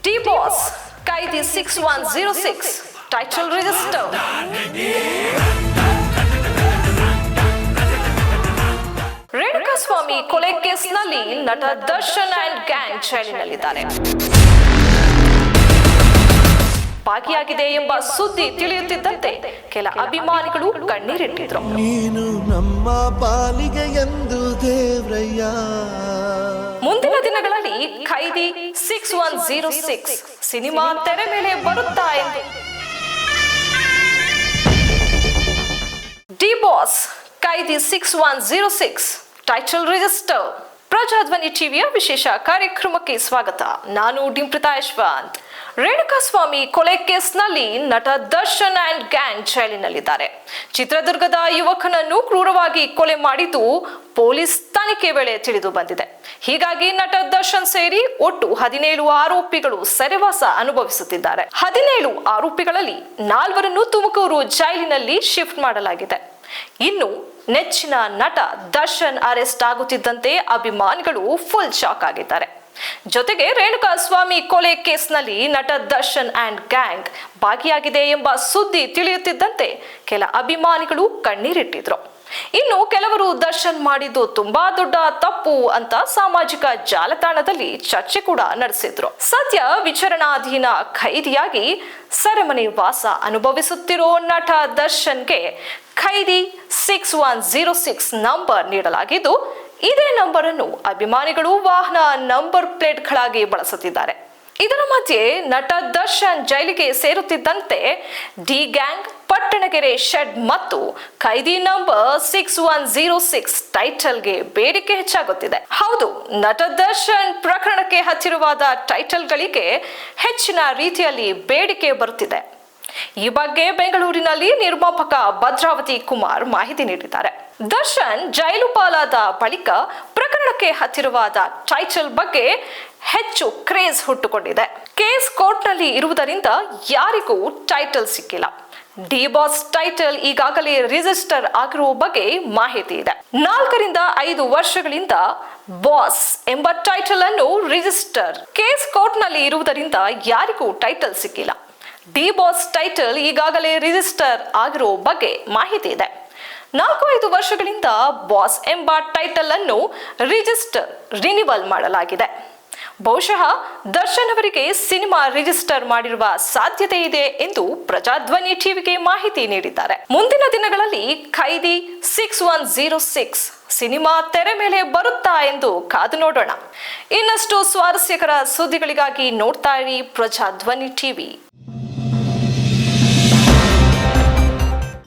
D boss ಕೈದಿ 6106 title register. Renukaswamy ಕೊಲೆ ಕೇಸ್ನಲ್ಲಿ ನಟ ದರ್ಶನ್ ಅಂಡ್ ಗ್ಯಾಂಗ್ ಜೈಲಿನಲ್ಲಿದ್ದಾರೆ. ಭಾಗಿಯಾಗಿದೆ ಎಂಬ ಸುದ್ದಿ ತಿಳಿಯುತ್ತಿದ್ದಂತೆ ಕೆಲ ಅಭಿಮಾನಿಗಳು ಕಣ್ಣೀರಿಟ್ಟಿದ್ರು. ನೀನು ನಮ್ಮ ಪಾಲಿಗೆ ಎಂದು ದೇವ್ರಯ್ಯ. ಮುಂದಿನ ದಿನಗಳಲ್ಲಿ ಖೈದಿ 6106 ಸಿನಿಮಾ ತೆರೆ ಮೇಲೆ ಬರುತ್ತಾ ಎಂದು ಡಿ ಬಾಸ್ ಖೈದಿ 6106 ಟೈಟಲ್ ರಿಜಿಸ್ಟರ್. ಪ್ರಜಾಧ್ವನಿ ಟಿವಿಯ ವಿಶೇಷ ಕಾರ್ಯಕ್ರಮಕ್ಕೆ ಸ್ವಾಗತ. ನಾನು ಡಿಂಪ್ರಿತಾ ಯಶವಂತ್. ರೇಣುಕಾಸ್ವಾಮಿ ಕೊಲೆ ಕೇಸ್ನಲ್ಲಿ ನಟ ದರ್ಶನ್ ಅಂಡ್ ಗ್ಯಾಂಗ್ ಜೈಲಿನಲ್ಲಿದ್ದಾರೆ. ಚಿತ್ರದುರ್ಗದ ಯುವಕನನ್ನು ಕ್ರೂರವಾಗಿ ಕೊಲೆ ಮಾಡಿದ್ದು ಪೊಲೀಸ್ ತನಿಖೆ ವೇಳೆ ತಿಳಿದು ಬಂದಿದೆ. ಹೀಗಾಗಿ ನಟ ದರ್ಶನ್ ಸೇರಿ ಒಟ್ಟು 17 ಆರೋಪಿಗಳು ಸೆರೆವಾಸ ಅನುಭವಿಸುತ್ತಿದ್ದಾರೆ. 17 ಆರೋಪಿಗಳಲ್ಲಿ 4ರನ್ನು ತುಮಕೂರು ಜೈಲಿನಲ್ಲಿ ಶಿಫ್ಟ್ ಮಾಡಲಾಗಿದೆ. ಇನ್ನು ನೆಚ್ಚಿನ ನಟ ದರ್ಶನ್ ಅರೆಸ್ಟ್ ಆಗುತ್ತಿದ್ದಂತೆ ಅಭಿಮಾನಿಗಳು ಫುಲ್ ಶಾಕ್ ಆಗಿದ್ದಾರೆ. ಜೊತೆಗೆ ರೇಣುಕಾಸ್ವಾಮಿ ಕೊಲೆ ಕೇಸ್ನಲ್ಲಿ ನಟ ದರ್ಶನ್ ಅಂಡ್ ಗ್ಯಾಂಗ್ ಭಾಗಿಯಾಗಿದೆ ಎಂಬ ಸುದ್ದಿ ತಿಳಿಯುತ್ತಿದ್ದಂತೆ ಕೆಲ ಅಭಿಮಾನಿಗಳು ಕಣ್ಣೀರಿಟ್ಟಿದ್ರು. ಇನ್ನು ಕೆಲವರು ದರ್ಶನ್ ಮಾಡಿದ್ದು ತುಂಬಾ ದೊಡ್ಡ ತಪ್ಪು ಅಂತ ಸಾಮಾಜಿಕ ಜಾಲತಾಣದಲ್ಲಿ ಚರ್ಚೆ ಕೂಡ ನಡೆಸಿದ್ರು. ಸದ್ಯ ವಿಚಾರಣಾಧೀನ ಖೈದಿಯಾಗಿ ಸೆರೆಮನೆ ವಾಸ ಅನುಭವಿಸುತ್ತಿರೋ ನಟ ದರ್ಶನ್ಗೆ ಖೈದಿ 6106 ನಂಬರ್ ನೀಡಲಾಗಿದ್ದು, ಇದೇ ನಂಬರ್ ಅನ್ನು ಅಭಿಮಾನಿಗಳು ವಾಹನ ನಂಬರ್ ಪ್ಲೇಟ್ಗಳಾಗಿ ಬಳಸುತ್ತಿದ್ದಾರೆ. ಇದರ ಮಧ್ಯೆ ನಟ ದರ್ಶನ್ ಜೈಲಿಗೆ ಸೇರುತ್ತಿದ್ದಂತೆ ಡಿ ಗ್ಯಾಂಗ್, ಪಟ್ಟಣಗೆರೆ ಶೆಡ್ ಮತ್ತು ಖೈದಿ ನಂಬರ್ 6106 ಟೈಟಲ್ಗೆ ಬೇಡಿಕೆ ಹೆಚ್ಚಾಗುತ್ತಿದೆ. ಹೌದು, ನಟ ದರ್ಶನ್ ಪ್ರಕರಣಕ್ಕೆ ಹತ್ತಿರವಾದ ಟೈಟಲ್ಗಳಿಗೆ ಹೆಚ್ಚಿನ ರೀತಿಯಲ್ಲಿ ಬೇಡಿಕೆ ಬರುತ್ತಿದೆ. ಈ ಬಗ್ಗೆ ಬೆಂಗಳೂರಿನಲ್ಲಿ ನಿರ್ಮಾಪಕ ಭದ್ರಾವತಿ ಕುಮಾರ್ ಮಾಹಿತಿ ನೀಡಿದ್ದಾರೆ. ದರ್ಶನ್ ಜೈಲು ಪಾಲಾದ ಬಳಿಕ ಪ್ರಕರಣಕ್ಕೆ ಹತ್ತಿರವಾದ ಟೈಟಲ್ ಬಗ್ಗೆ ಹೆಚ್ಚು ಕ್ರೇಜ್ ಹುಟ್ಟುಕೊಂಡಿದೆ. ಕೇಸ್ ಕೋರ್ಟ್ನಲ್ಲಿ ಇರುವುದರಿಂದ ಯಾರಿಗೂ ಟೈಟಲ್ ಸಿಕ್ಕಿಲ್ಲ. ಡಿ ಬಾಸ್ ಟೈಟಲ್ ಈಗಾಗಲೇ ರಿಜಿಸ್ಟರ್ ಆಗಿರುವ ಬಗ್ಗೆ ಮಾಹಿತಿ ಇದೆ. 4 ರಿಂದ 5 ವರ್ಷಗಳಿಂದ ಬಾಸ್ ಎಂಬ ಟೈಟಲ್ ಅನ್ನು ರಿಜಿಸ್ಟರ್. ಕೇಸ್ ಕೋರ್ಟ್ನಲ್ಲಿ ಇರುವುದರಿಂದ ಯಾರಿಗೂ ಟೈಟಲ್ ಸಿಕ್ಕಿಲ್ಲ. ಡಿ ಬಾಸ್ ಟೈಟಲ್ ಈಗಾಗಲೇ ರಿಜಿಸ್ಟರ್ ಆಗಿರುವ ಬಗ್ಗೆ ಮಾಹಿತಿ ಇದೆ. 4-5 ವರ್ಷಗಳಿಂದ ಬಾಸ್ ಎಂಬ ಟೈಟಲ್ ಅನ್ನು ರಿಜಿಸ್ಟರ್ ರಿನಿವಲ್ ಮಾಡಲಾಗಿದೆ. ಬಹುಶಃ ದರ್ಶನ್ ಅವರಿಗೆ ಸಿನಿಮಾ ರಿಜಿಸ್ಟರ್ ಮಾಡಿರುವ ಸಾಧ್ಯತೆ ಇದೆ ಎಂದು ಪ್ರಜಾಧ್ವನಿ ಟಿವಿಗೆ ಮಾಹಿತಿ ನೀಡಿದ್ದಾರೆ. ಮುಂದಿನ ದಿನಗಳಲ್ಲಿ ಖೈದಿ 6106 ಸಿನಿಮಾ ತೆರೆ ಮೇಲೆ ಬರುತ್ತಾ ಎಂದು ಕಾದು ನೋಡೋಣ. ಇನ್ನಷ್ಟು ಸ್ವಾರಸ್ಯಕರ ಸುದ್ದಿಗಳಿಗಾಗಿ ನೋಡ್ತಾ ಇರಿ ಪ್ರಜಾಧ್ವನಿ ಟಿವಿ.